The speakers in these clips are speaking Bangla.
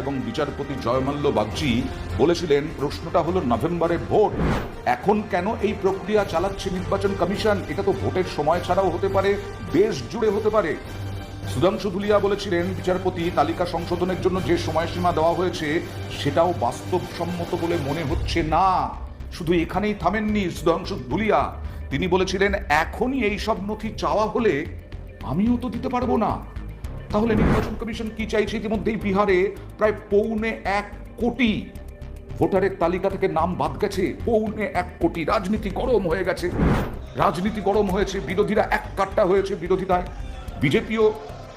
এবং বিচারপতি জয়মাল্য বাগচি বলেছিলেন, প্রশ্নটা হলো নভেম্বরে ভোট, এখন কেন এই প্রক্রিয়া চালাচ্ছে নির্বাচন কমিশন? এটা তো ভোটের সময় ছাড়াও হতে পারে, দেশ জুড়ে হতে পারে। সুধাংশু ধুলিয়া বলেছিলেন, বিচারপতি তালিকা সংশোধনের জন্য যে সময়সীমা দেওয়া হয়েছে সেটাও বাস্তবসম্মত বলে মনে হচ্ছে না। শুধু এখানেই থামেননি সুধাংশু ধুলিয়া, তিনি বলেছিলেন এখনই এই সব নথি চাওয়া হলে আমিও তো দিতে পারবো না। তাহলে নির্বাচন কমিশন কি চাইছে? ইতিমধ্যেই বিহারে প্রায় 1.25 কোটি ভোটারের তালিকা থেকে নাম বাদ গেছে। 1.25 কোটি। রাজনীতি গরম হয়ে গেছে, রাজনীতি গরম হয়েছে, বিরোধীরা এক কাট্টা হয়েছে বিরোধিতায়, বিজেপিও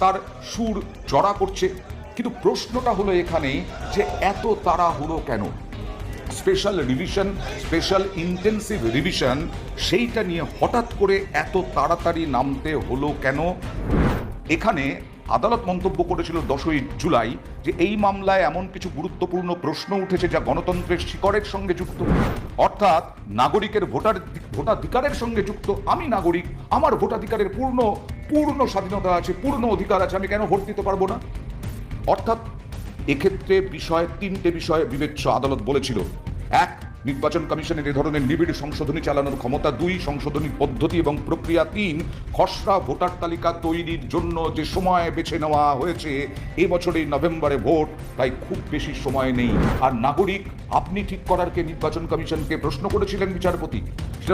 তার সুর চড়া করছে। কিন্তু প্রশ্নটা হলো এখানে যে এত তাড়াহুড়ো কেন? Special revision, special intensive revision, সেইটা নিয়ে হঠাৎ করে এত তাড়াতাড়ি নামতে হলো কেন? এখানে আদালত মন্তব্য করেছিল 10ই জুলাই যে এই মামলায় এমন কিছু গুরুত্বপূর্ণ প্রশ্ন উঠেছে যা গণতন্ত্রের শিকড়ের সঙ্গে যুক্ত, অর্থাৎ নাগরিকের ভোটাধিকারের সঙ্গে যুক্ত। আমি নাগরিক, আমার ভোটাধিকারের পূর্ণ স্বাধীনতা আছে, পূর্ণ অধিকার আছে, আমি কেন ভোট দিতে পারবো না? অর্থাৎ এক্ষেত্রে তিনটে বিষয়ে বিবেচ্য আদালত বলেছিল। এক, নির্বাচন কমিশনের এ ধরনের নিবিড় সংশোধনী চালানোর ক্ষমতা। 2, সংশোধনী পদ্ধতি এবং প্রক্রিয়া। 3, খসড়া ভোটার তালিকা তৈরির জন্য যে সময় বেছে নেওয়া হয়েছে এবছরের নভেম্বরে ভোট, তাই খুব বেশি সময় নেই। আর নাগরিক আপনি ঠিক করার কে নির্বাচন কমিশনকে প্রশ্ন করেছিলেন বিচারপতি।